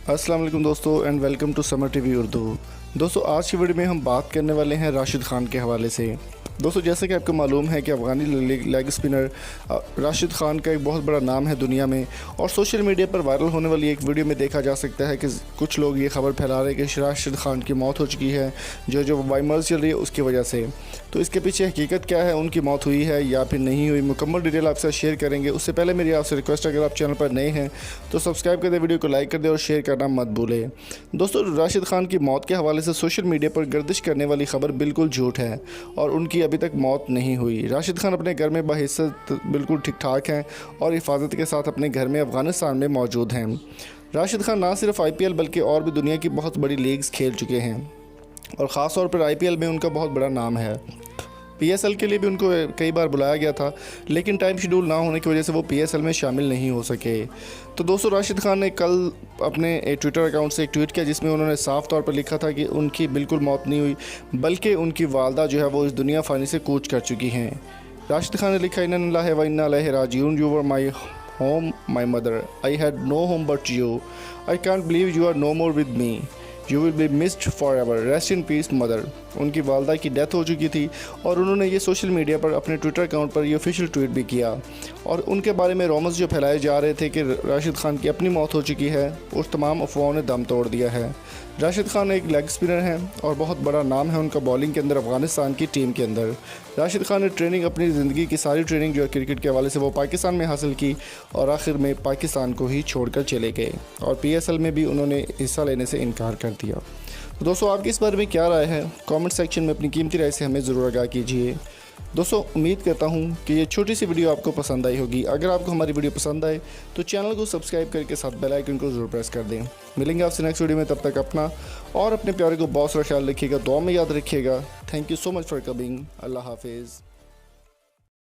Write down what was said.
अस्सलाम वालेकुम दोस्तों and welcome to Samar TV Urdu. दोस्तों आज की वीडियो में हम बात करने वाले हैं राशिद खान के हवाले से। दोस्तों जैसे कि आपको मालूम है कि अफ़गानी लेग स्पिनर राशिद खान का एक बहुत बड़ा नाम है दुनिया में, और सोशल मीडिया पर वायरल होने वाली एक वीडियो में देखा जा सकता है कि कुछ लोग ये खबर फैला रहे हैं कि राशिद खान की मौत हो चुकी है, जो वाइमर्स चल रही है उसकी वजह से। तो इसके पीछे हकीकत क्या है, उनकी मौत हुई है या फिर नहीं हुई, मुकम्मल डिटेल आपसे शेयर करेंगे। उससे पहले मेरी आपसे रिक्वेस्ट है, अगर आप चैनल पर नए हैं तो सब्सक्राइब कर दें, वीडियो को लाइक कर दें और शेयर करना मत भूलें। दोस्तों राशिद खान की मौत के हवाले से सोशल मीडिया पर गर्दिश करने वाली खबर बिल्कुल झूठ है और उनकी अभी तक मौत नहीं हुई। राशिद खान अपने घर में बाहिस्सत बिल्कुल ठीक ठाक हैं और हिफाजत के साथ अपने घर में अफ़गानिस्तान में मौजूद हैं। राशिद खान ना सिर्फ IPL बल्कि और भी दुनिया की बहुत बड़ी लीग्स खेल चुके हैं और ख़ास तौर पर IPL में उनका बहुत बड़ा नाम है। PSL के लिए भी उनको कई बार बुलाया गया था, लेकिन टाइम शेड्यूल ना होने की वजह से वो PSL में शामिल नहीं हो सके। तो दोस्तों राशिद खान ने कल अपने ट्विटर अकाउंट से एक ट्वीट किया जिसमें उन्होंने साफ़ तौर पर लिखा था कि उनकी बिल्कुल मौत नहीं हुई, बल्कि उनकी वालदा जो है वो इस दुनिया फ़ानी से कूच कर चुकी हैं। राशिद खान ने लिखा, इन्ना लिल्लाहि व इन्ना इलैहि राजिऊन, you were my home my mother, I had no home but you, I can't believe you are no more with me, you will be missed forever, rest in peace mother. उनकी वालदा की death हो चुकी थी और उन्होंने ये social media पर अपने ट्विटर अकाउंट पर ये ऑफिशियल ट्वीट भी किया, और उनके बारे में रोमर्स जो फैलाए जा रहे थे कि राशिद खान की अपनी मौत हो चुकी है, उस तमाम अफवाहों ने दम तोड़ दिया है। राशिद खान एक लेग स्पिनर हैं और बहुत बड़ा नाम है उनका बॉलिंग के अंदर अफ़गानिस्तान की टीम के अंदर। राशिद खान ने ट्रेनिंग, अपनी ज़िंदगी की सारी ट्रेनिंग जो है क्रिकेट के हवाले से वो पाकिस्तान में हासिल की और आखिर में पाकिस्तान को ही छोड़कर चले गए और PSL में भी उन्होंने हिस्सा लेने से इनकार कर दिया। तो दोस्तों आपकी इस बारे में क्या राय है, कमेंट सेक्शन में अपनी कीमती राय से हमें ज़रूर आगाह कीजिए। दोस्तों उम्मीद करता हूँ कि ये छोटी सी वीडियो आपको पसंद आई होगी। अगर आपको हमारी वीडियो पसंद आए तो चैनल को सब्सक्राइब करके साथ बेल आइकन को ज़रूर प्रेस कर दें। मिलेंगे आपसे नेक्स्ट वीडियो में, तब तक अपना और अपने प्यारे को बहुत सारा ख्याल रखिएगा, दुआ में याद रखिएगा। Thank you so much for coming. अल्लाह हाफिज़।